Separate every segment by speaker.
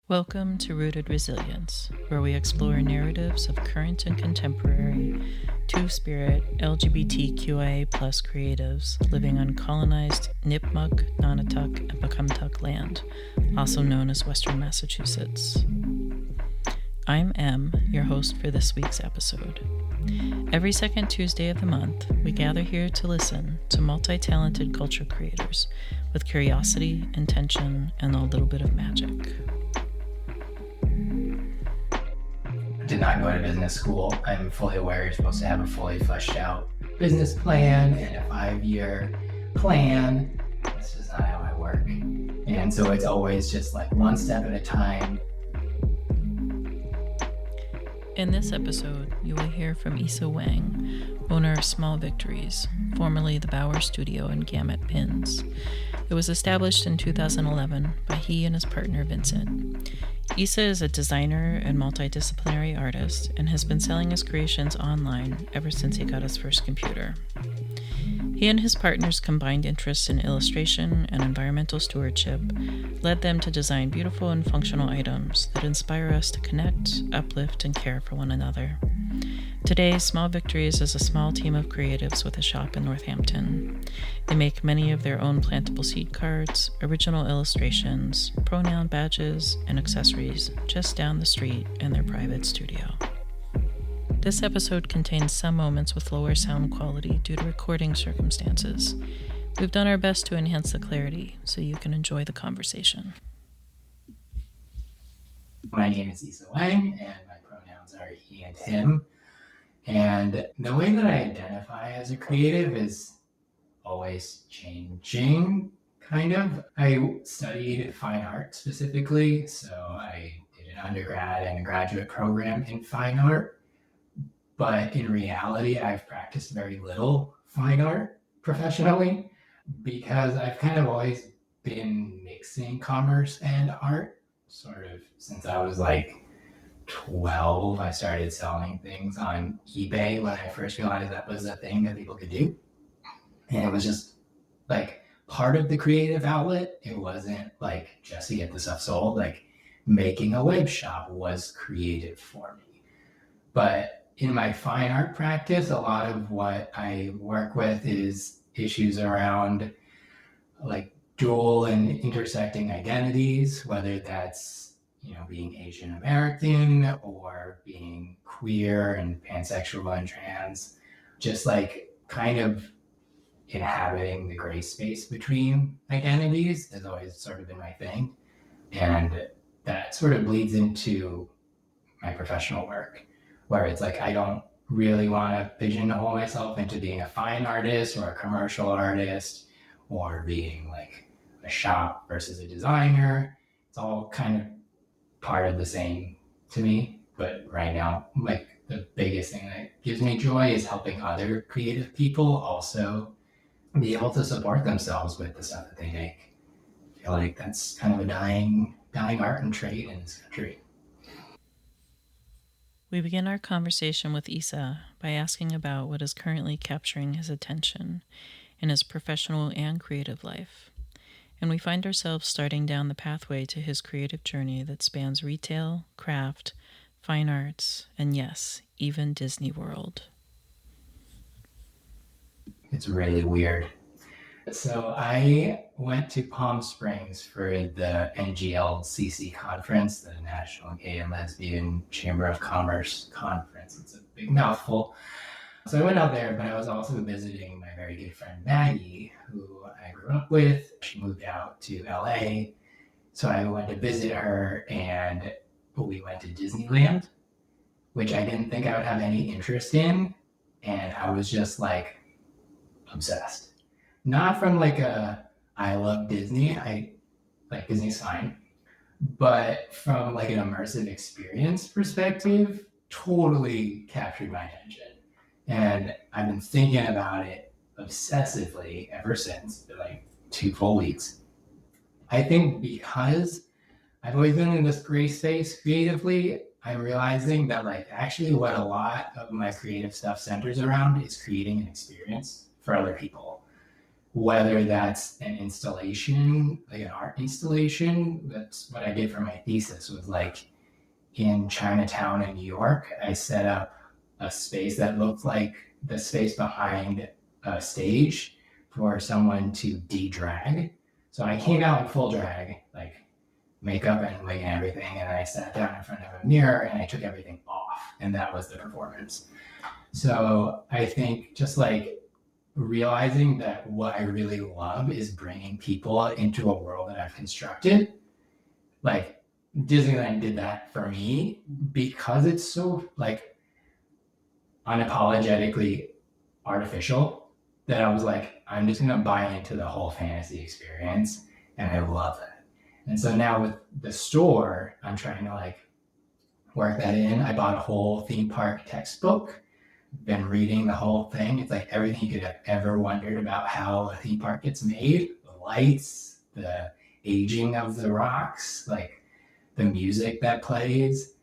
Speaker 1: Welcome to Rooted Resilience, where we explore narratives of current and contemporary Two-Spirit LGBTQIA+ creatives living on colonized Nipmuc, Nonotuck, and Pecumtuck land, also known as Western Massachusetts. I'm Em, your host for this week's episode. Every second Tuesday of the month, we gather here to listen to multi-talented culture creators with curiosity, intention, and a little bit of magic.
Speaker 2: Did not go to business school. I'm fully aware you're supposed to have a fully fleshed out business plan and a 5-year plan. That's just not how I work. And so it's always just like one step at a time.
Speaker 1: In this episode, you will hear from Wang, owner of Small Victories, formerly the Bauer Studio and Gamut Pins. It was established in 2011 by he and his partner Vincent. Issa is a designer and multidisciplinary artist and has been selling his creations online ever since he got his first computer. He and his partner's combined interests in illustration and environmental stewardship led them to design beautiful and functional items that inspire us to connect, uplift, and care for one another. Today, Small Victories is a small team of creatives with a shop in Northampton. They make many of their own plantable seed cards, original illustrations, pronoun badges, and accessories just down the street in their private studio. This episode contains some moments with lower sound quality due to recording circumstances. We've done our best to enhance the clarity so you can enjoy the conversation.
Speaker 2: My name is Issa Wang, and my pronouns are he and him. And the way that I identify as a creative is always changing, kind of. I studied fine art specifically, so I did an undergrad and a graduate program in fine art. But in reality, I've practiced very little fine art professionally because I've kind of always been mixing commerce and art, sort of since I was like 12. I started selling things on eBay when I first realized that was a thing that people could do. And it was just like part of the creative outlet. It wasn't like just to get the stuff sold. Like making a web shop was creative for me. But in my fine art practice, a lot of what I work with is issues around like dual and intersecting identities, whether that's being Asian American or being queer and pansexual and trans, just like kind of inhabiting the gray space between identities has always sort of been my thing. And that sort of bleeds into my professional work, where it's like I don't really want to pigeonhole myself into being a fine artist or a commercial artist or being like a shop versus a designer. It's all kind of part of the same to me. But right now, like the biggest thing that gives me joy is helping other creative people also be able to support themselves with the stuff that they make. I feel like that's kind of a dying art and trade in this country.
Speaker 1: We begin our conversation with Issa by asking about what is currently capturing his attention in his professional and creative life. And we find ourselves starting down the pathway to his creative journey that spans retail, craft, fine arts, and yes, even Disney World.
Speaker 2: It's really weird. So I went to Palm Springs for the NGLCC conference, the National Gay and Lesbian Chamber of Commerce conference. It's a big mouthful. So I went out there, but I was also visiting my very good friend Maggie, who I grew up with. She moved out to LA. So I went to visit her and we went to Disneyland, which I didn't think I would have any interest in. And I was just like obsessed. Not from like I love Disney. I like Disney's fine. But from like an immersive experience perspective, totally captured my attention. And I've been thinking about it obsessively ever since, like 2 full weeks. I think because I've always been in this gray space creatively, I'm realizing that like actually what a lot of my creative stuff centers around is creating an experience for other people. whether that's an installation, like an art installation. That's what I did for my thesis, was like in Chinatown in New York, I set up a space that looked like the space behind a stage for someone to de-drag. So I came out in full drag, like makeup and wig and everything, and I sat down in front of a mirror and I took everything off, and that was the performance. So I think just like realizing that what I really love is bringing people into a world that I've constructed. Like Disneyland did that for me because it's so like unapologetically artificial that I was like, I'm just gonna buy into the whole fantasy experience, and I love it. And so now with the store, I'm trying to like work that in. I bought a whole theme park textbook, been reading the whole thing. It's like everything you could have ever wondered about how a theme park gets made, the lights, the aging of the rocks, like the music that plays,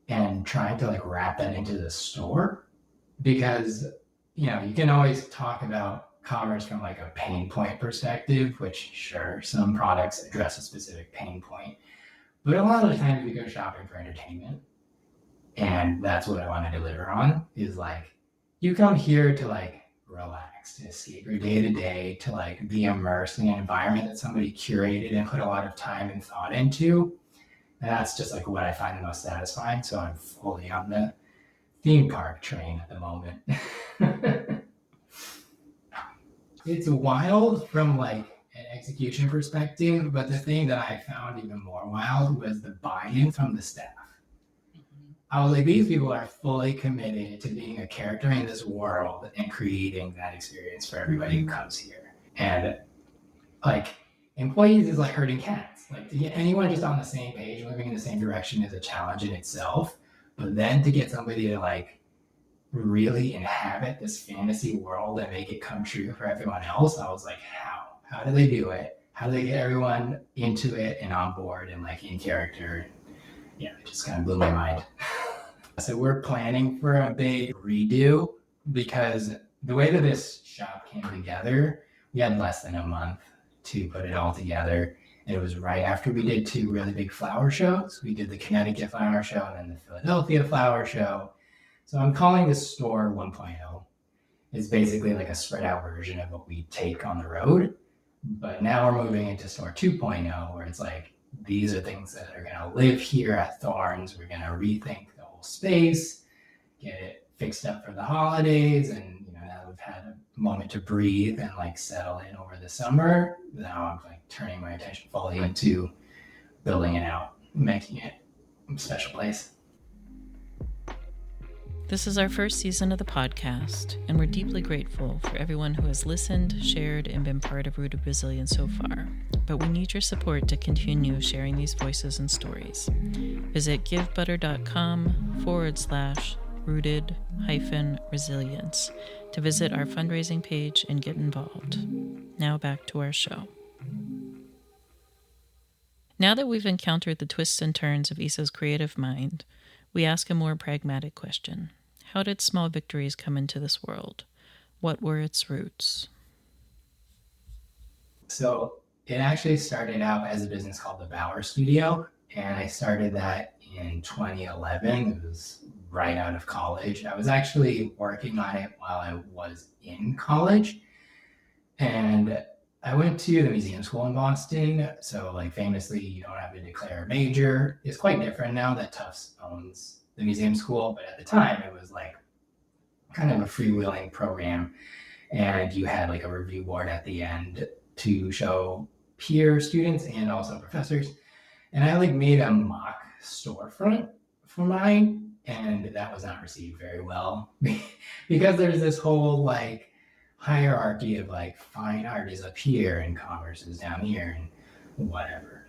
Speaker 2: and trying to like wrap that into the store. Because you know, you can always talk about commerce from like a pain point perspective, which sure, some products address a specific pain point, but a lot of the times we go shopping for entertainment, and that's what I want to deliver on. Is like, you come here to like relax, to escape your day to day, to like be immersed in an environment that somebody curated and put a lot of time and thought into. And that's just like what I find the most satisfying. So I'm fully on the theme park train at the moment. It's wild from like an execution perspective, but the thing that I found even more wild was the buy-in from the staff. I was like, these people are fully committed to being a character in this world and creating that experience for everybody who comes here. And like, employees is like herding cats. Like, to get anyone just on the same page, moving in the same direction is a challenge in itself. But then to get somebody to like really inhabit this fantasy world and make it come true for everyone else, I was like, how? How do they do it? How do they get everyone into it and on board and like in character? Yeah, it just kind of blew my mind. So we're planning for a big redo because the way that this shop came together, we had less than a month to put it all together. And it was right after we did two really big flower shows. We did the Connecticut Flower Show and then the Philadelphia Flower Show. So I'm calling this store 1.0. It's basically like a spread out version of what we take on the road. But now we're moving into store 2.0, where it's like, these are things that are going to live here at Thornes. We're going to rethink the whole space, get it fixed up for the holidays. And, you know, now we've had a moment to breathe and like settle in over the summer. Now I'm like turning my attention fully into building it out, making it a special place.
Speaker 1: This is our first season of the podcast, and we're deeply grateful for everyone who has listened, shared, and been part of Rooted Resilience so far. But we need your support to continue sharing these voices and stories. Visit givebutter.com/rooted-resilience to visit our fundraising page and get involved. Now back to our show. Now that we've encountered the twists and turns of Issa's creative mind, we ask a more pragmatic question. How did Small Victories come into this world? What were its roots?
Speaker 2: So it actually started out as a business called the Bauer Studio, and I started that in 2011. It was right out of college. I was actually working on it while I was in college, and I went to the museum school in Boston. So like famously, you don't have to declare a major. It's quite different now that Tufts owns the museum school, but at the time it was like kind of a freewheeling program, and you had like a review board at the end to show peer students and also professors. And I like made a mock storefront for mine, and that was not received very well because there's this whole like hierarchy of like fine art is up here and commerce is down here and whatever.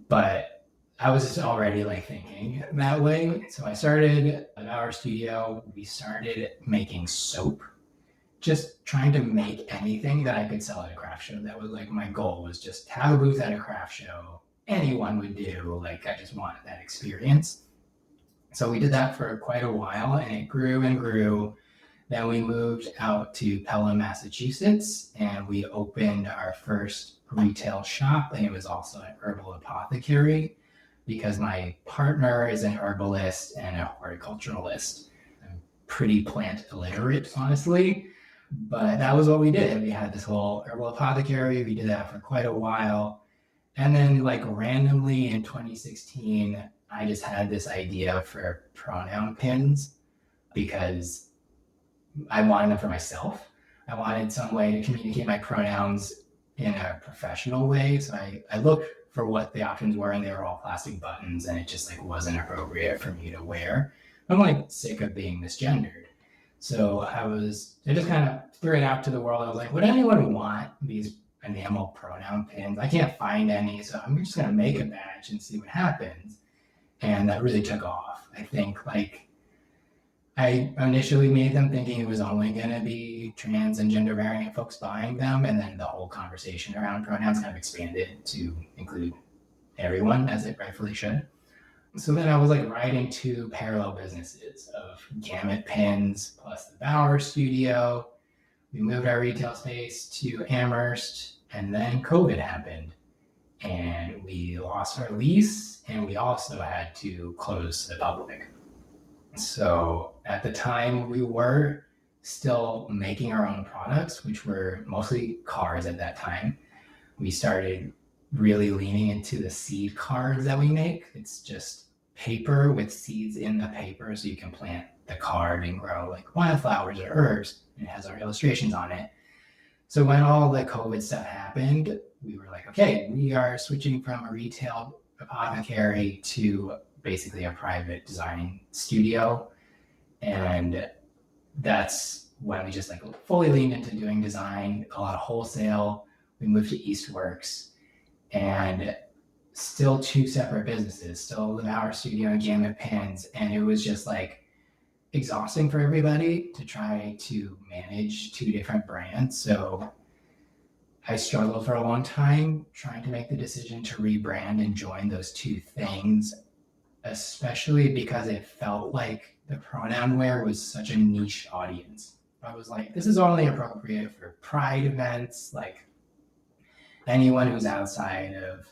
Speaker 2: But I was just already like thinking that way. So I started at our studio. We started making soap, just trying to make anything that I could sell at a craft show. That was like my goal, was just have a booth at a craft show. Anyone would do. Like I just wanted that experience. So we did that for quite a while, and it grew and grew. Then we moved out to Pelham, Massachusetts, and we opened our first retail shop. And it was also an herbal apothecary because my partner is an herbalist and a horticulturalist. I'm pretty plant illiterate, honestly, but that was what we did. We had this whole herbal apothecary. We did that for quite a while. And then, like, randomly in 2016, I just had this idea for pronoun pins because I wanted them for myself. I wanted some way to communicate my pronouns in a professional way. So I looked for what the options were, and they were all plastic buttons, and it just like wasn't appropriate for me to wear. I'm like sick of being misgendered. So I just kind of threw it out to the world. I was like, would anyone want these enamel pronoun pins? I can't find any, so I'm just gonna make a batch and see what happens. And that really took off. I think like I initially made them thinking it was only going to be trans and gender variant folks buying them, and then the whole conversation around pronouns kind of expanded to include everyone, as it rightfully should. So then I was like writing two parallel businesses of Gamut Pins plus the Bauer Studio. We moved our retail space to Amherst, and then COVID happened, and we lost our lease, and we also had to close the public. So at the time, we were still making our own products, which were mostly cards at that time. We started really leaning into the seed cards that we make. It's just paper with seeds in the paper, so you can plant the card and grow like wildflowers or herbs. And it has our illustrations on it. So when all the COVID stuff happened, we were like, okay, we are switching from a retail apothecary to basically a private design studio. And that's when we just like fully leaned into doing design, a lot of wholesale. We moved to Eastworks, and still two separate businesses, still the Bauer Studio and Gamut Pins. And it was just like exhausting for everybody to try to manage two different brands. So I struggled for a long time trying to make the decision to rebrand and join those two things, especially because it felt like the pronoun wear was such a niche audience. I was like, this is only appropriate for pride events. Like anyone who's outside of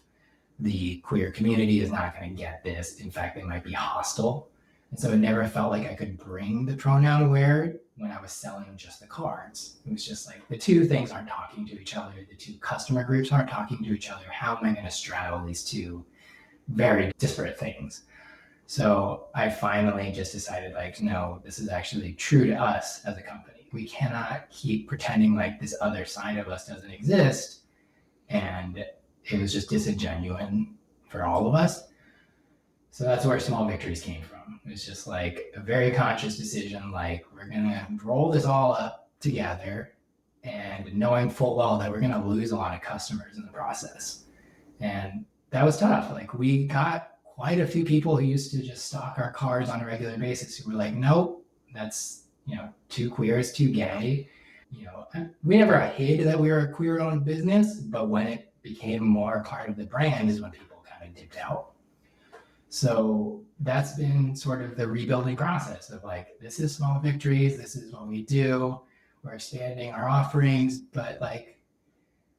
Speaker 2: the queer community is not going to get this. In fact, they might be hostile. And so it never felt like I could bring the pronoun wear when I was selling just the cards. It was just like the two things aren't talking to each other. The two customer groups aren't talking to each other. How am I going to straddle these two very disparate things? So I finally just decided like, no, this is actually true to us as a company. We cannot keep pretending like this other side of us doesn't exist. And it was just disingenuous for all of us. So that's where Small Victories came from. It was just like a very conscious decision, like we're gonna roll this all up together and knowing full well that we're gonna lose a lot of customers in the process. And that was tough. Like we got quite a few people who used to just stock our cards on a regular basis who were like, nope, that's, too queer, it's too gay. We never hid that we were a queer-owned business, but when it became more part of the brand is when people kind of dipped out. So that's been sort of the rebuilding process of like, this is Small Victories, this is what we do, we're expanding our offerings, but like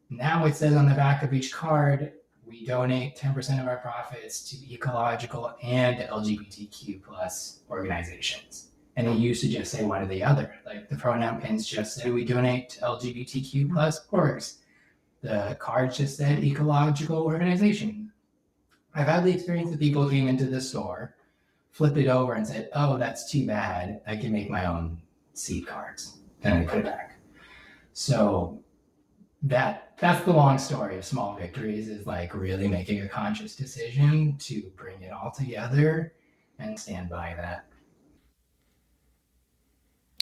Speaker 2: now it says on the back of each card, we donate 10% of our profits to ecological and LGBTQ plus organizations. And it used to just say one or the other. Like the pronoun pins just said we donate to LGBTQ plus orgs. The cards just said ecological organization. I've had the experience that people came into the store, flipped it over and said, oh, that's too bad. I can make my own seed cards. And I put it back. So that's the long story of Small Victories, is like really making a conscious decision to bring it all together and stand by that.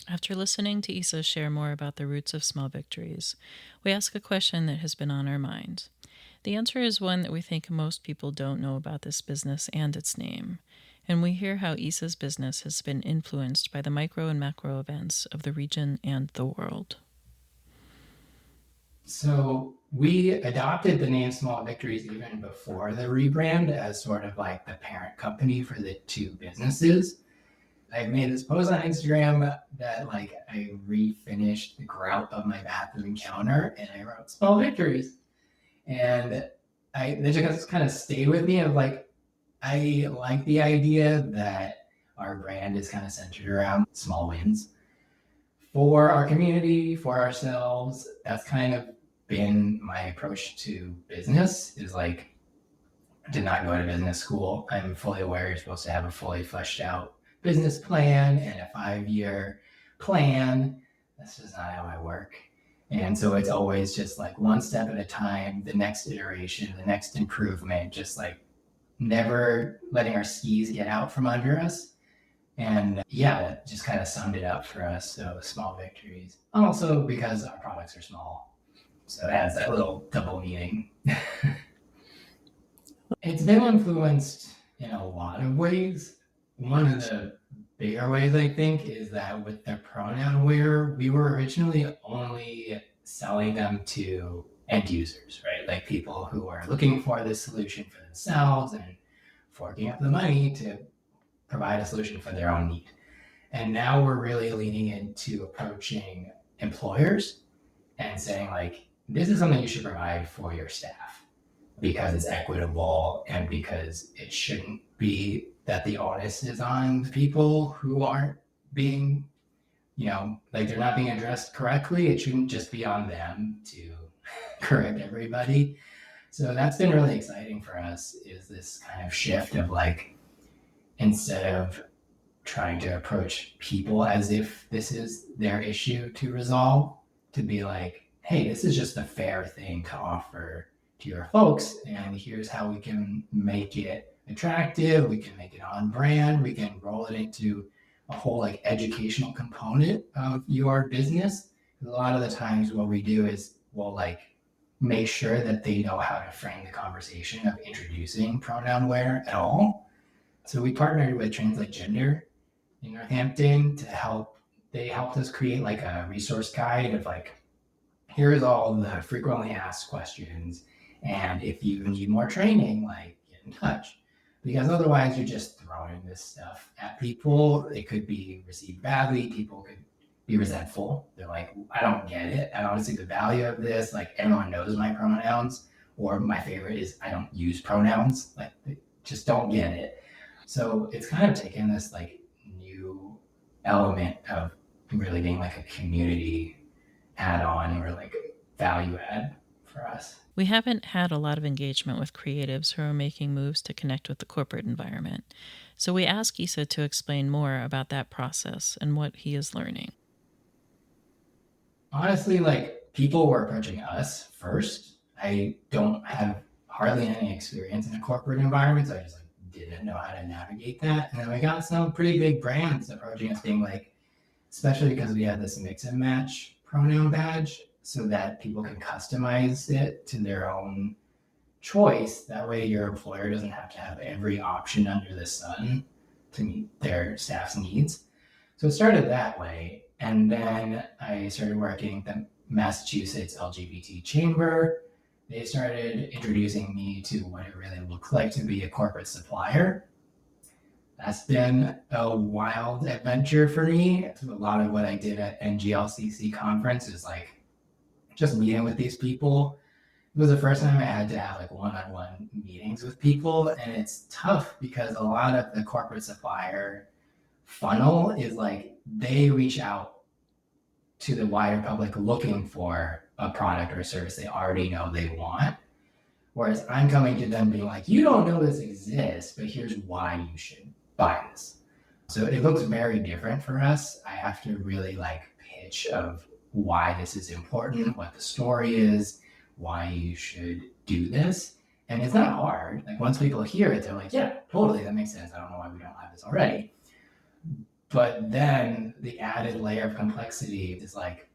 Speaker 1: After listening to Issa share more about the roots of Small Victories, we ask a question that has been on our minds. The answer is one that we think most people don't know about this business and its name, and we hear how Issa's business has been influenced by the micro and macro events of the region and the world.
Speaker 2: So we adopted the name Small Victories even before the rebrand as sort of like the parent company for the two businesses. I made this post on Instagram that like I refinished the grout of my bathroom counter and I wrote small victories. And they just kind of stayed with me of like, I like the idea that our brand is kind of centered around small wins for our community, for ourselves. That's kind of been my approach to business is like, I did not go to business school. I'm fully aware you're supposed to have a fully fleshed out business plan and a 5-year plan. That's just not how I work. And so it's always just like one step at a time, the next iteration, the next improvement, just like never letting our skis get out from under us. And yeah, that just kind of summed it up for us. So small victories. Also because our products are small. So it has that little double meaning. It's been influenced in a lot of ways. One of the bigger ways I think is that with the pronoun aware, we were originally only selling them to end users, right? Like people who are looking for this solution for themselves and forking up the money to provide a solution for their own need. And now we're really leaning into approaching employers and saying like, this is something you should provide for your staff because it's equitable and because it shouldn't be that the onus is on the people who aren't being, like they're not being addressed correctly. It shouldn't just be on them to correct everybody. So that's been really exciting for us is this kind of shift of like, instead of trying to approach people as if this is their issue to resolve, to be like, hey, this is just a fair thing to offer to your folks, and here's how we can make it attractive, we can make it on brand, we can roll it into a whole like educational component of your business. A lot of the times what we do is we'll like make sure that they know how to frame the conversation of introducing pronoun aware at all. So we partnered with Translate Gender in Northampton to help. They helped us create like a resource guide of like, here's all the frequently asked questions. And if you need more training, like get in touch. Because otherwise you're just throwing this stuff at people. It could be received badly. People could be resentful. They're like, I don't get it. I don't see the value of this. Like everyone knows my pronouns. Or my favorite is I don't use pronouns. Like they just don't get it. So it's kind of taken this like new element of really being like a community add-on or like value add for us.
Speaker 1: We haven't had a lot of engagement with creatives who are making moves to connect with the corporate environment. So we asked Isa to explain more about that process and what he is learning.
Speaker 2: Honestly, like people were approaching us first. I don't have hardly any experience in a corporate environment, so I just like didn't know how to navigate that. And then we got some pretty big brands approaching us being like, especially because we had this mix and match pronoun badge so that people can customize it to their own choice. That way your employer doesn't have to have every option under the sun to meet their staff's needs. So it started that way. And then I started working at the Massachusetts LGBT Chamber. They started introducing me to what it really looks like to be a corporate supplier. That's been a wild adventure for me. A lot of what I did at NGLCC conference is like just meeting with these people. It was the first time I had to have like one-on-one meetings with people, and it's tough because a lot of the corporate supplier funnel is like they reach out to the wider public looking for a product or a service they already know they want. Whereas I'm coming to them being like, you don't know this exists, but here's why you should buy this. So it looks very different for us. I have to really like pitch of why this is important, what the story is, why you should do this. And it's not hard. Like once people hear it, they're like, yeah, totally, that makes sense. I don't know why we don't have this already. But then the added layer of complexity is like,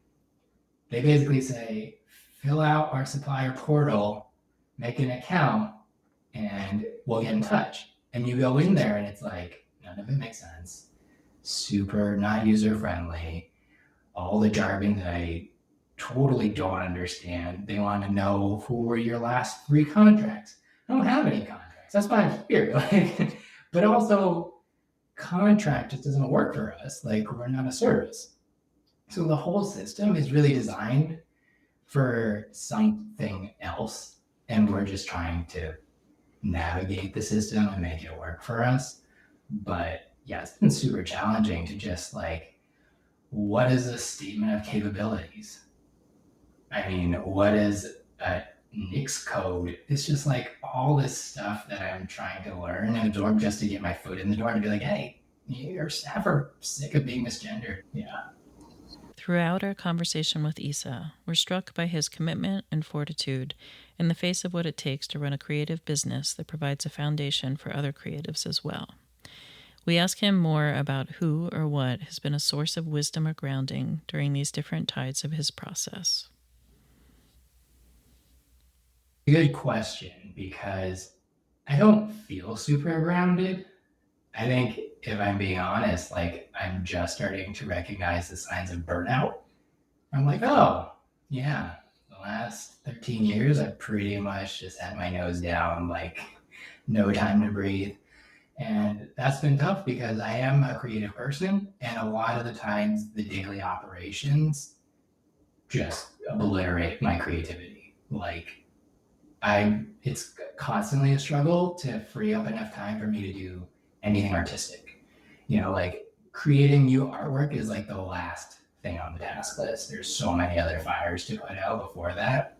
Speaker 2: they basically say, fill out our supplier portal, make an account, and we'll get in touch. And you go in there and it's like, none of it makes sense. Super not user-friendly. All the jargon that I totally don't understand. They want to know who were your last 3 contracts. I don't have any contracts. That's why I'm here. But also, contract just doesn't work for us. Like, we're not a service. So the whole system is really designed for something else, and we're just trying to navigate the system and make it work for us. But yeah, it's been super challenging to just like, what is a statement of capabilities? I mean, what is a Nix code? It's just like all this stuff that I'm trying to learn and absorb just to get my foot in the door and be like, hey, your staff are sick of being misgendered. Yeah.
Speaker 1: Throughout our conversation with Isa, we're struck by his commitment and fortitude in the face of what it takes to run a creative business that provides a foundation for other creatives as well. We ask him more about who or what has been a source of wisdom or grounding during these different tides of his process.
Speaker 2: Good question, because I don't feel super grounded. I think if I'm being honest, like I'm just starting to recognize the signs of burnout. I'm like, oh, yeah, the last 13 years, I've pretty much just had my nose down, like no time to breathe. And that's been tough because I am a creative person, and a lot of the times the daily operations just obliterate my creativity. Like, it's constantly a struggle to free up enough time for me to do anything artistic. Like creating new artwork is like the last thing on the task list. There's so many other fires to put out before that.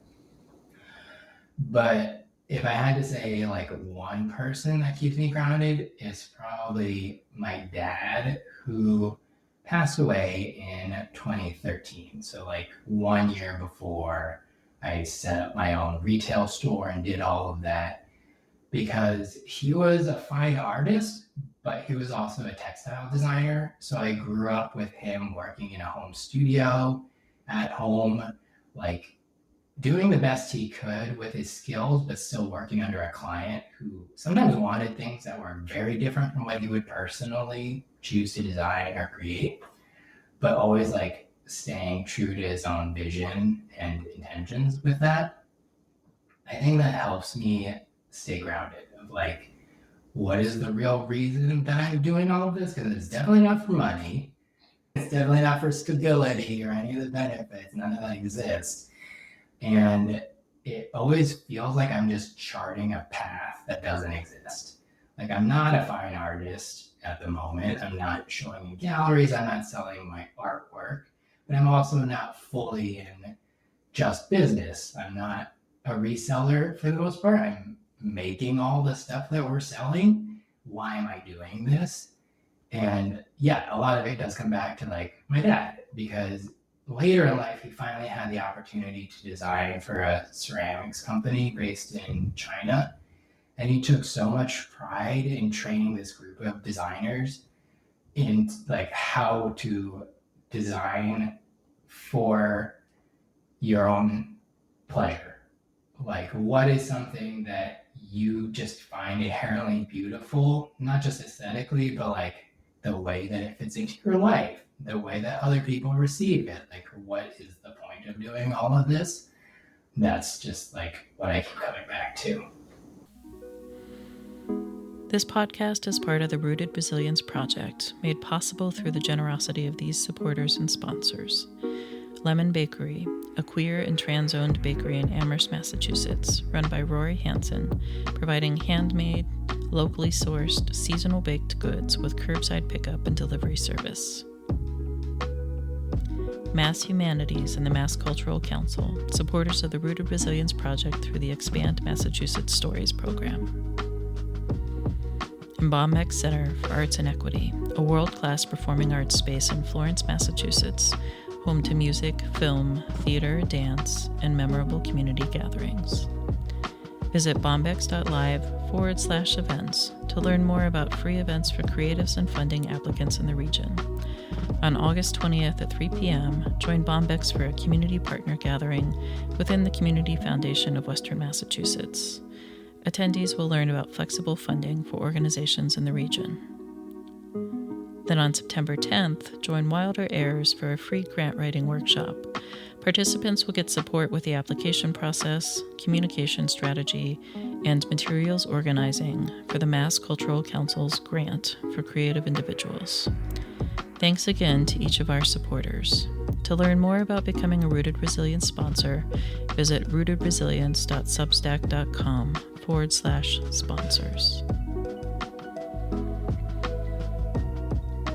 Speaker 2: But if I had to say like one person that keeps me grounded, it's probably my dad, who passed away in 2013. So like 1 year before I set up my own retail store and did all of that, because he was a fine artist, but he was also a textile designer. So I grew up with him working in a home studio at home, like doing the best he could with his skills, but still working under a client who sometimes wanted things that were very different from what he would personally choose to design or create, but always like staying true to his own vision and intentions with that. I think that helps me stay grounded of like, what is the real reason that I'm doing all of this? Because it's definitely not for money. It's definitely not for stability or any of the benefits. None of that exists. And it always feels like I'm just charting a path that doesn't exist. Like, I'm not a fine artist at the moment. I'm not showing in galleries. I'm not selling my artwork. But I'm also not fully in just business. I'm not a reseller for the most part. I'm making all the stuff that we're selling. Why am I doing this? And yeah, a lot of it does come back to like my dad, because later in life, he finally had the opportunity to design for a ceramics company based in China. And he took so much pride in training this group of designers in like how to design for your own pleasure. Like, what is something that you just find inherently beautiful, not just aesthetically, but like the way that it fits into your life, the way that other people receive it. Like, what is the point of doing all of this? That's just like what I keep coming back to.
Speaker 1: This podcast is part of the Rooted Resilience Project, made possible through the generosity of these supporters and sponsors. Lemon Bakery, a queer and trans-owned bakery in Amherst, Massachusetts, run by Rory Hansen, providing handmade, locally sourced, seasonal baked goods with curbside pickup and delivery service. Mass Humanities and the Mass Cultural Council, supporters of the Rooted Resilience Project through the Expand Massachusetts Stories program. And Bombeck Center for Arts and Equity, a world-class performing arts space in Florence, Massachusetts, home to music, film, theater, dance, and memorable community gatherings. Visit bombex.live/events to learn more about free events for creatives and funding applicants in the region. On August 20th at 3 p.m., join Bombex for a community partner gathering within the Community Foundation of Western Massachusetts. Attendees will learn about flexible funding for organizations in the region. Then on September 10th, join Wilder Airs for a free grant writing workshop. Participants will get support with the application process, communication strategy, and materials organizing for the Mass Cultural Council's grant for creative individuals. Thanks again to each of our supporters. To learn more about becoming a Rooted Resilience sponsor, visit rootedresilience.substack.com/sponsors.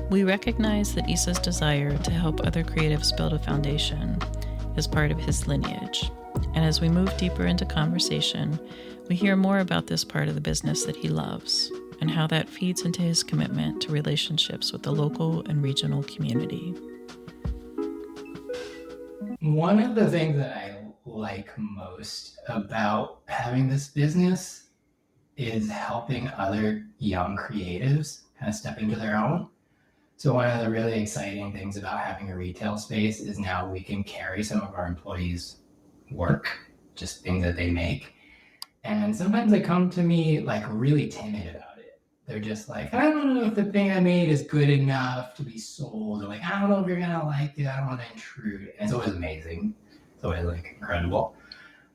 Speaker 1: We recognize that Issa's desire to help other creatives build a foundation is part of his lineage. And as we move deeper into conversation, we hear more about this part of the business that he loves and how that feeds into his commitment to relationships with the local and regional community.
Speaker 2: One of the things that I like most about having this business is helping other young creatives kind of step into their own. So one of the really exciting things about having a retail space is now we can carry some of our employees' work, just things that they make. And sometimes they come to me like really timid about it. They're just like, I don't know if the thing I made is good enough to be sold. Or like, I don't know if you're gonna like it. I don't want to intrude. And it's always amazing. It's always like incredible.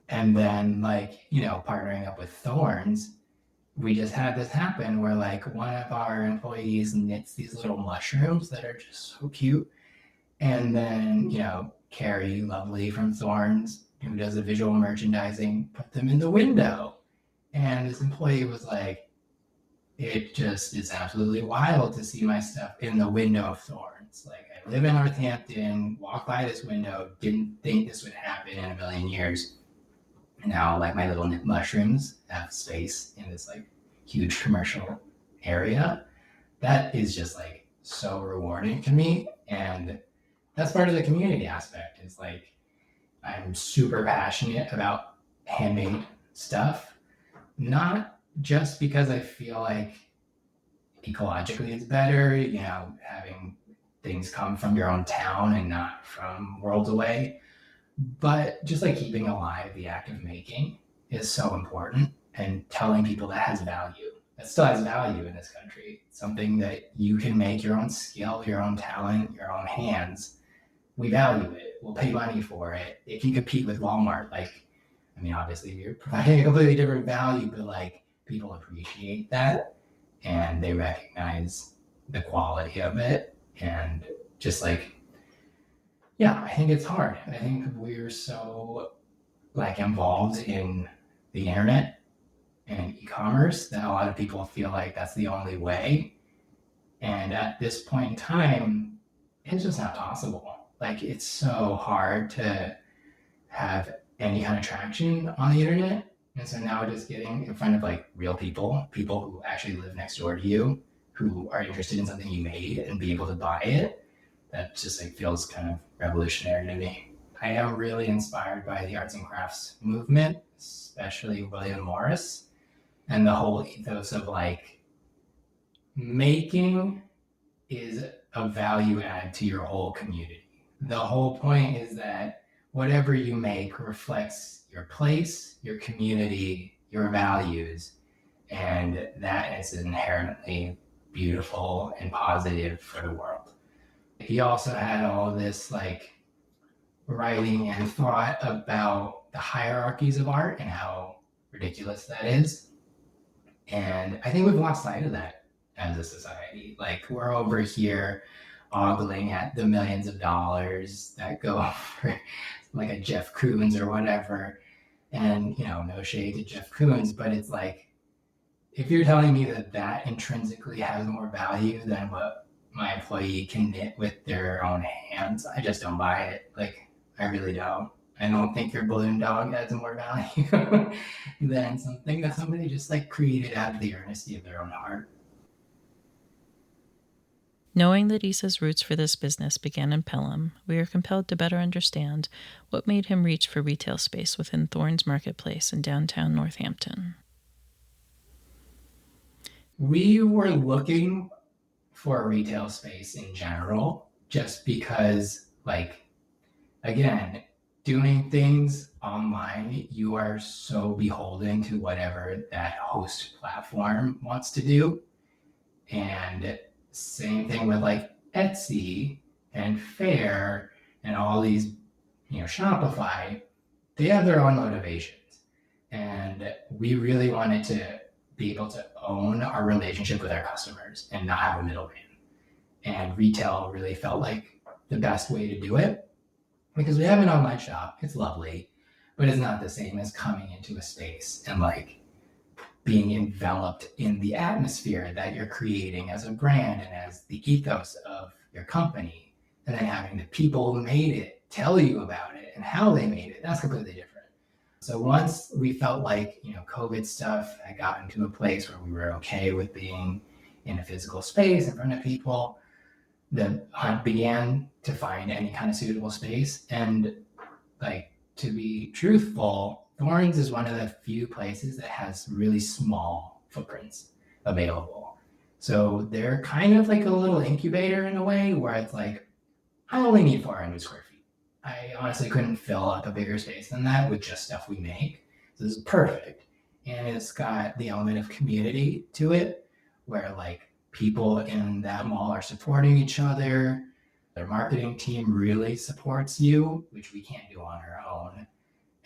Speaker 2: And then partnering up with Thornes, we just had this happen where like one of our employees knits these little mushrooms that are just so cute. And then, Carrie Lovely from Thornes, who does the visual merchandising, put them in the window. And this employee was like, it just is absolutely wild to see my stuff in the window of Thornes. Like, I live in Northampton, walk by this window, didn't think this would happen in a million years. And now, like, my little knit mushrooms have space in this like huge commercial area. That is just like so rewarding to me. And that's part of the community aspect. It's like, I'm super passionate about handmade stuff, not just because I feel like ecologically it's better, having things come from your own town and not from worlds away, but just like keeping alive the act of making is so important, and telling people that has value. That still has value in this country. It's something that you can make your own skill, your own talent, your own hands. We value it. We'll pay money for it. It can compete with Walmart. Obviously you're providing a completely different value, but like people appreciate that and they recognize the quality of it. And just like, I think it's hard. I think we're so like involved in the internet and e-commerce that a lot of people feel like that's the only way. And at this point in time, it's just not possible. Like, it's so hard to have any kind of traction on the internet. And so now just getting in front of like real people who actually live next door to you, who are interested in something you made and be able to buy it, that just like feels kind of revolutionary to me. I am really inspired by the arts and crafts movement, especially William Morris, and the whole ethos of like making is a value add to your whole community. The whole point is that whatever you make reflects your place, your community, your values, and that is inherently beautiful and positive for the world. He also had all this like writing and thought about the hierarchies of art and how ridiculous that is. And I think we've lost sight of that as a society. Like, we're over here ogling at the millions of dollars that go for like a Jeff Koons or whatever. And, no shade to Jeff Koons, but it's like, if you're telling me that intrinsically has more value than what my employee can knit with their own hands, I just don't buy it. Like, I really don't. I don't think your balloon dog has more value than something that somebody just like created out of the earnesty of their own heart.
Speaker 1: Knowing that Issa's roots for this business began in Pelham, we are compelled to better understand what made him reach for retail space within Thornes Marketplace in downtown Northampton.
Speaker 2: We were looking for a retail space in general, just because, like, again, doing things online, you are so beholden to whatever that host platform wants to do. And Same thing with like Etsy and Faire and all these, Shopify. They have their own motivations. And we really wanted to be able to own our relationship with our customers and not have a middleman. And retail really felt like the best way to do it because we have an online shop. It's lovely, but it's not the same as coming into a space and like being enveloped in the atmosphere that you're creating as a brand and as the ethos of your company, and then having the people who made it tell you about it and how they made it. That's completely different. So once we felt like, COVID stuff had gotten to a place where we were okay with being in a physical space in front of people, the hunt began to find any kind of suitable space. And like, to be truthful, Thornes is one of the few places that has really small footprints available. So they're kind of like a little incubator in a way where it's like, I only need 400 square feet. I honestly couldn't fill up a bigger space than that with just stuff we make. So this is perfect. And it's got the element of community to it where like people in that mall are supporting each other. Their marketing team really supports you, which we can't do on our own.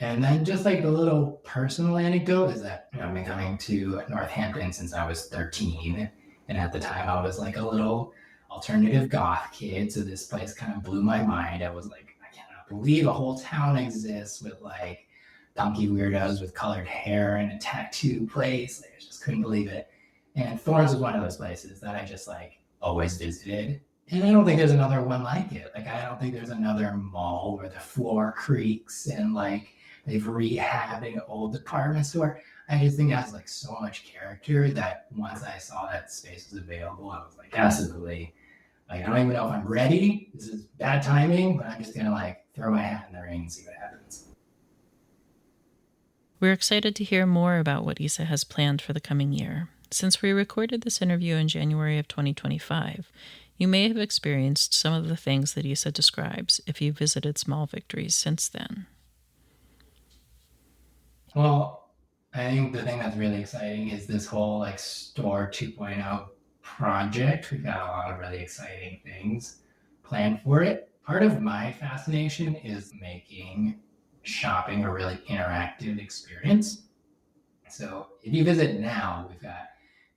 Speaker 2: And then just like a little personal anecdote is that I've been coming to Northampton since I was 13. And at the time I was like a little alternative goth kid. So this place kind of blew my mind. I was like, I cannot believe a whole town exists with like punky weirdos with colored hair and a tattoo place. Like, I just couldn't believe it. And Thornes was one of those places that I just like always visited. And I don't think there's another one like it. Like, I don't think there's another mall where the floor creaks and like they've rehabbed an old department store. I just think it has like so much character that once I saw that space was available, I was like, absolutely. Like, I don't even know if I'm ready. This is bad timing, but I'm just gonna like throw my hat in the ring and see what happens.
Speaker 1: We're excited to hear more about what Isa has planned for the coming year. Since we recorded this interview in January of 2025, you may have experienced some of the things that Isa describes if you visited Small Victories since then.
Speaker 2: Well, I think the thing that's really exciting is this whole like store 2.0 project. We've got a lot of really exciting things planned for it. Part of my fascination is making shopping a really interactive experience. So if you visit now, we've got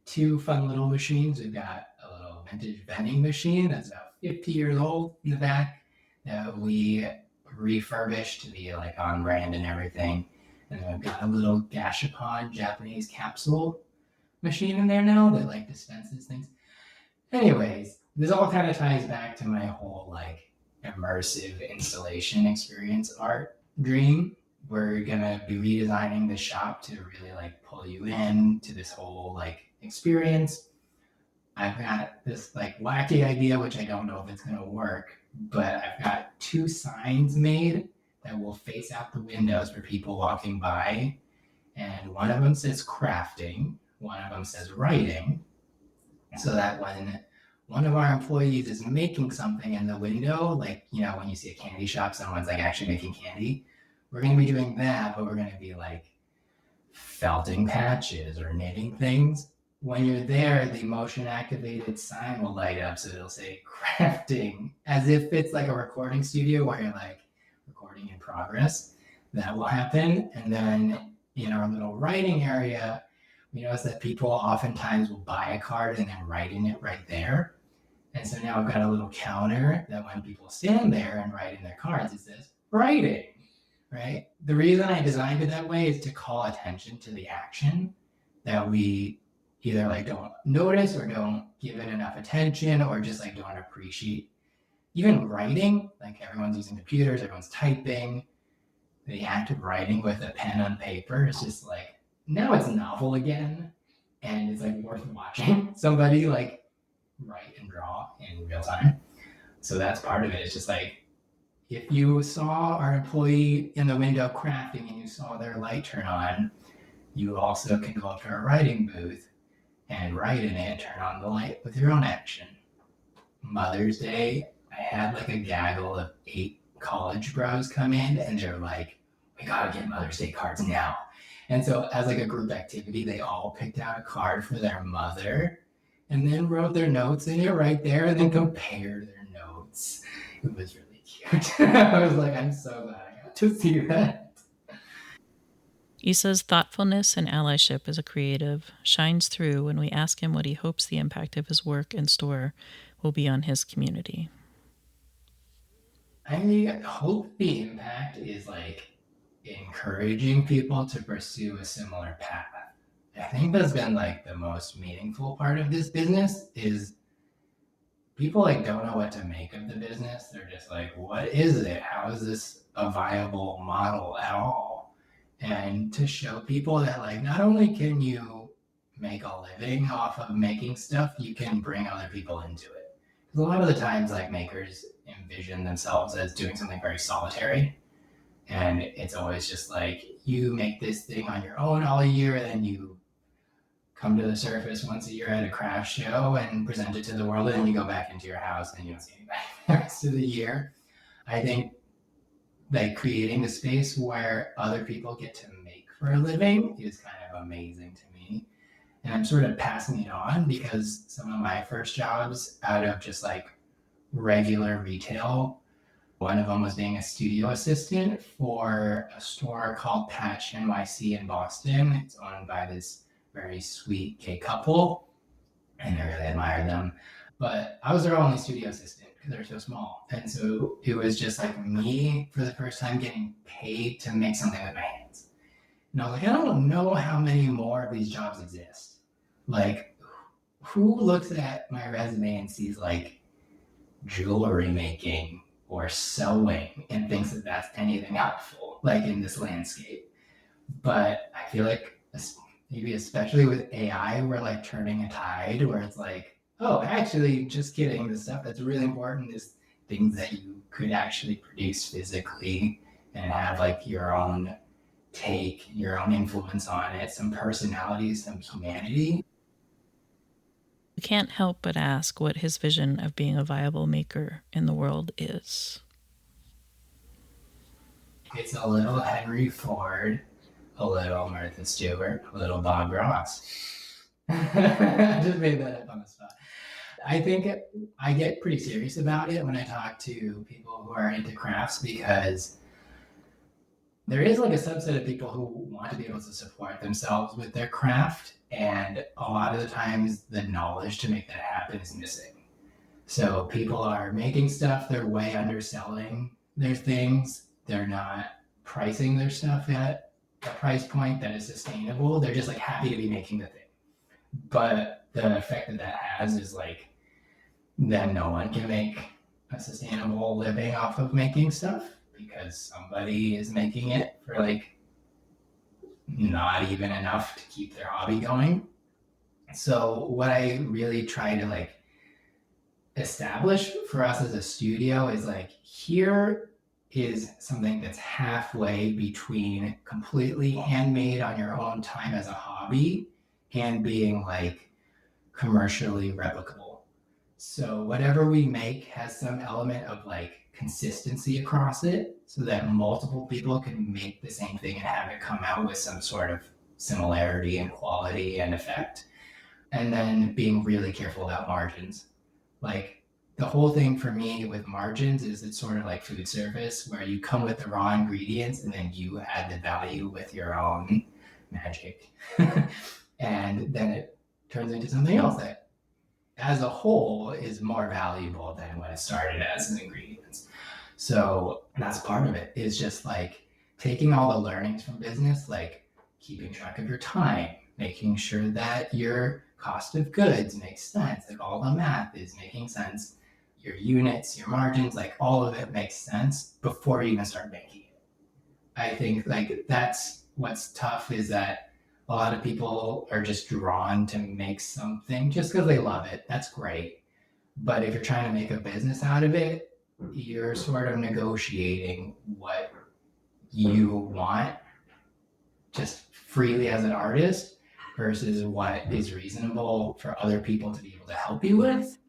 Speaker 2: 2 fun little machines. We've got a little vintage vending machine that's about 50 years old in the back that we refurbished to be like on brand and everything. And then I've got a little gashapon Japanese capsule machine in there now that like dispenses things. Anyways, this all kind of ties back to my whole like immersive installation experience art dream. We're gonna be redesigning the shop to really like pull you in to this whole like experience. I've got this like wacky idea, which I don't know if it's gonna work, but I've got 2 signs made that will face out the windows for people walking by. And one of them says crafting, one of them says writing, so that when one of our employees is making something in the window, like, when you see a candy shop, someone's like actually making candy, we're going to be doing that, but we're going to be like felting patches or knitting things. When you're there, the motion activated sign will light up, so it'll say crafting, as if it's like a recording studio where you're like recording in progress. That will happen. And then in our little writing area, we notice that people oftentimes will buy a card and then write in it right there. And so now I've got a little counter that when people stand there and write in their cards, it says writing, right? The reason I designed it that way is to call attention to the action that we either like don't notice or don't give it enough attention or just like don't appreciate. Even writing, like everyone's using computers, everyone's typing. The act of writing with a pen on paper is just like, now it's novel again, and it's like worth watching somebody like write and draw in real time. So that's part of it. It's just like, if you saw our employee in the window crafting and you saw their light turn on, you also can go up to our writing booth and write in it and turn on the light with your own action. Mother's Day, I had like a gaggle of 8 college bros come in and they're like, we gotta get Mother's Day cards now. And so as like a group activity, they all picked out a card for their mother. and then wrote their notes in it right there and then compared their notes. It was really cute. I was like, I'm so glad I got to see that.
Speaker 1: Issa's thoughtfulness and allyship as a creative shines through when we ask him what he hopes the impact of his work and store will be on his community.
Speaker 2: I hope the impact is like encouraging people to pursue a similar path. I think that's been like the most meaningful part of this business is people like don't know what to make of the business. They're just like, what is it? How is this a viable model at all? And to show people that like not only can you make a living off of making stuff, you can bring other people into it. Because a lot of the times like makers envision themselves as doing something very solitary. And it's always just like you make this thing on your own all year, and then you come to the surface once a year at a craft show and present it to the world, and then you go back into your house and you don't see anybody the rest of the year. I think like creating a space where other people get to make for a living is kind of amazing to me. And I'm sort of passing it on because some of my first jobs out of just like regular retail, one of them was being a studio assistant for a store called Patch NYC in Boston. It's owned by this very sweet gay couple, and I really admire them. But I was their only studio assistant because they're so small. And so it was just like me for the first time getting paid to make something with my hands. And I was like, I don't know how many more of these jobs exist. Like, who looks at my resume and sees like jewelry making or sewing and thinks that that's anything helpful, like in this landscape? But I feel like maybe especially with AI, we're like turning a tide where it's like, oh, actually, just kidding. The stuff that's really important is things that you could actually produce physically and have like your own take, your own influence on it, some personality, some humanity.
Speaker 1: We can't help but ask what his vision of being a viable maker in the world is.
Speaker 2: It's a little Henry Ford, a little Martha Stewart, a little Bob Ross. I just made that up on the spot. I think I get pretty serious about it when I talk to people who are into crafts because there is like a subset of people who want to be able to support themselves with their craft, and a lot of the times the knowledge to make that happen is missing. So people are making stuff, they're way underselling their things, they're not pricing their stuff at a price point that is sustainable. They're just like happy to be making the thing. But the effect that that has is like then no one can make a sustainable living off of making stuff because somebody is making it for like not even enough to keep their hobby going. So what I really try to like establish for us as a studio is like here is something that's halfway between completely handmade on your own time as a hobby and being like commercially replicable. So whatever we make has some element of like consistency across it so that multiple people can make the same thing and have it come out with some sort of similarity and quality and effect. And then being really careful about margins. Like the whole thing for me with margins is it's sort of like food service where you come with the raw ingredients and then you add the value with your own magic. And then it turns into something else that as a whole is more valuable than what it started as ingredients. So that's part of it is just like taking all the learnings from business, like keeping track of your time, making sure that your cost of goods makes sense, like all the math is making sense, your units, your margins, like all of it makes sense before you even start making it. I think like that's what's tough is that a lot of people are just drawn to make something just because they love it. That's great. But if you're trying to make a business out of it, you're sort of negotiating what you want just freely as an artist versus what is reasonable for other people to be able to help you with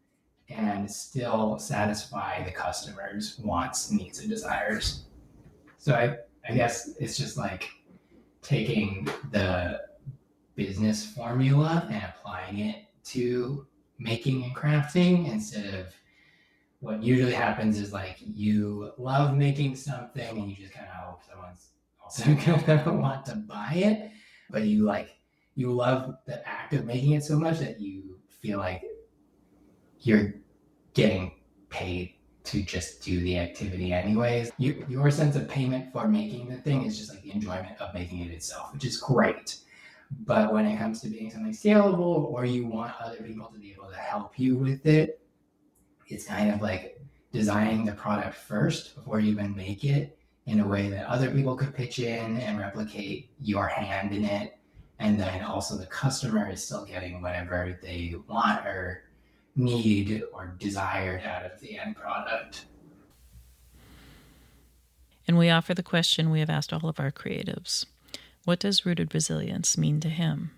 Speaker 2: and still satisfy the customer's wants, needs, and desires. So I guess it's just like taking the business formula and applying it to making and crafting instead of what usually happens is like you love making something and you just kind of hope someone's also gonna want to buy it, but you love the act of making it so much that you feel like you're getting paid to just do the activity anyways. Your sense of payment for making the thing is just like the enjoyment of making it itself, which is great. But when it comes to being something scalable or you want other people to be able to help you with it, it's kind of like designing the product first before you even make it in a way that other people could pitch in and replicate your hand in it. And then also the customer is still getting whatever they want or need or desired out of the end product.
Speaker 1: And we offer the question we have asked all of our creatives. What does rooted resilience mean to him?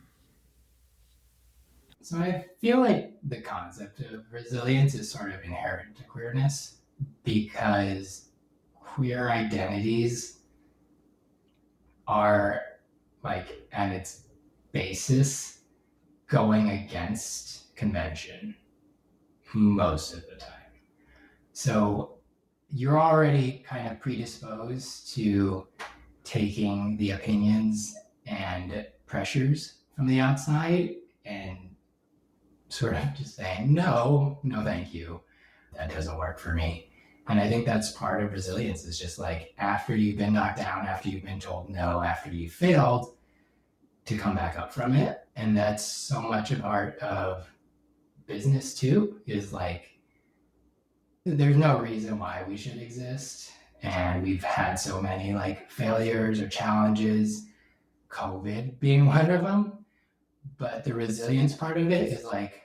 Speaker 2: So I feel like the concept of resilience is sort of inherent to queerness because queer identities are like at its basis going against convention most of the time. So you're already kind of predisposed to taking the opinions and pressures from the outside and sort of just saying, no, thank you. That doesn't work for me. And I think that's part of resilience is just like after you've been knocked down, after you've been told no, after you failed, to come back up from it. And that's so much a part of business too, is like there's no reason why we should exist. And we've had so many like failures or challenges, COVID being one of them. But the resilience part of it is like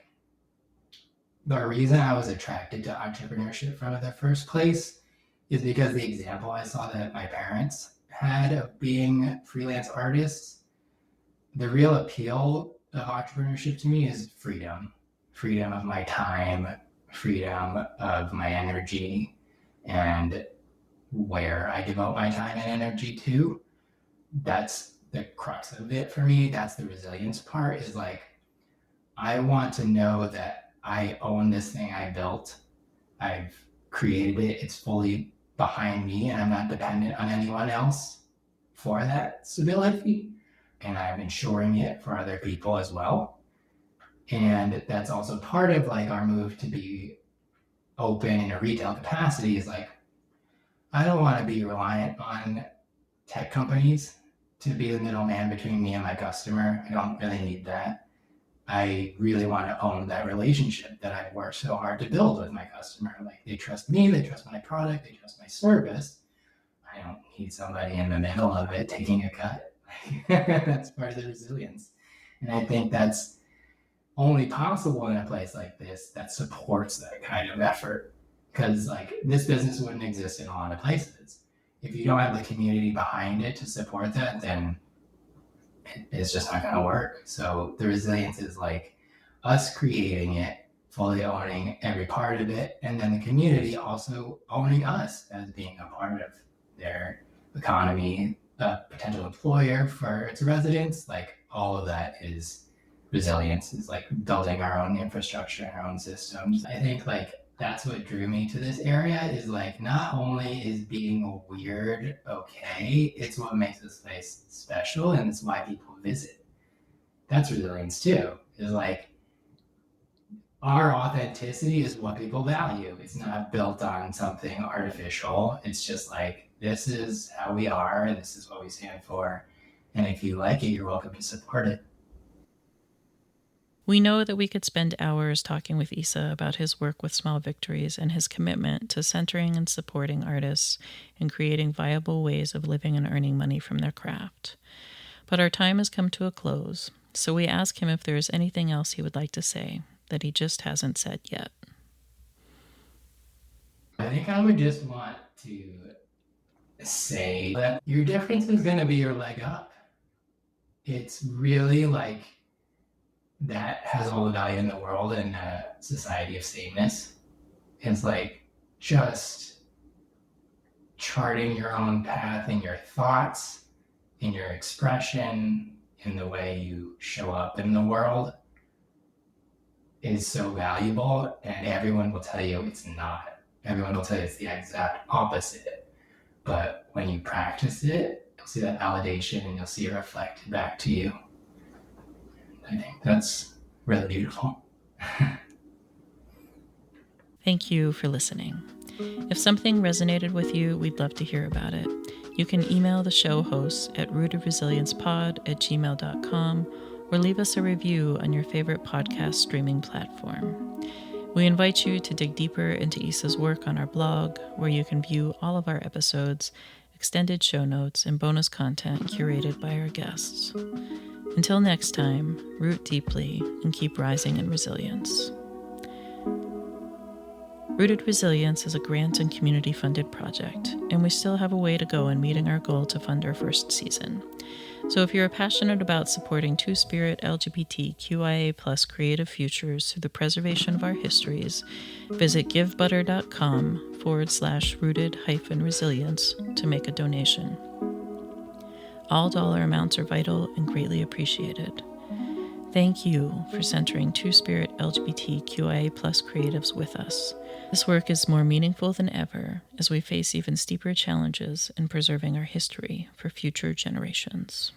Speaker 2: the reason I was attracted to entrepreneurship from the first place is because the example I saw that my parents had of being freelance artists. The real appeal of entrepreneurship to me is freedom of my time, freedom of my energy, and where I devote my time and energy to. That's the crux of it for me. That's the resilience part is like, I want to know that I own this thing I built. I've created it. It's fully behind me and I'm not dependent on anyone else for that stability. And I'm ensuring it for other people as well. And that's also part of like our move to be open in a retail capacity is like, I don't want to be reliant on tech companies to be the middleman between me and my customer. I don't really need that. I really want to own that relationship that I've worked so hard to build with my customer. Like they trust me, they trust my product, they trust my service. I don't need somebody in the middle of it taking a cut. That's part of the resilience. And I think that's only possible in a place like this that supports that kind of effort. Because like this business wouldn't exist in a lot of places. If you don't have the community behind it to support that, then it's just not going to work. So the resilience is like us creating it, fully owning every part of it, and then the community also owning us as being a part of their economy, a potential employer for its residents. Like all of that is resilience, is like building our own infrastructure and our own systems. I think like that's what drew me to this area is like not only is being weird okay, it's what makes this place special and it's why people visit. That's resilience too. Is like our authenticity is what people value. It's not built on something artificial. It's just like this is how we are, this is what we stand for. And if you like it, you're welcome to support it.
Speaker 1: We know that we could spend hours talking with Issa about his work with Small Victories and his commitment to centering and supporting artists and creating viable ways of living and earning money from their craft. But our time has come to a close, so we ask him if there is anything else he would like to say that he just hasn't said yet.
Speaker 2: I think I would just want to say that your difference is going to be your leg up. It's really like that has all the value in the world in a society of sameness. It's like just charting your own path in your thoughts, in your expression, in the way you show up in the world. is so valuable, and everyone will tell you it's not. Everyone will tell you it's the exact opposite. But when you practice it, you'll see that validation and you'll see it reflected back to you. I think that's really beautiful.
Speaker 1: Thank you for listening. If something resonated with you, we'd love to hear about it. You can email the show hosts at rootedresiliencepod@gmail.com or leave us a review on your favorite podcast streaming platform. We invite you to dig deeper into Issa's work on our blog, where you can view all of our episodes, extended show notes, and bonus content curated by our guests. Until next time, root deeply and keep rising in resilience. Rooted Resilience is a grant and community-funded project, and we still have a way to go in meeting our goal to fund our first season. So if you're passionate about supporting Two-Spirit LGBTQIA+ creative futures through the preservation of our histories, visit givebutter.com/rooted-resilience to make a donation. All dollar amounts are vital and greatly appreciated. Thank you for centering Two-Spirit LGBTQIA+ creatives with us. This work is more meaningful than ever as we face even steeper challenges in preserving our history for future generations.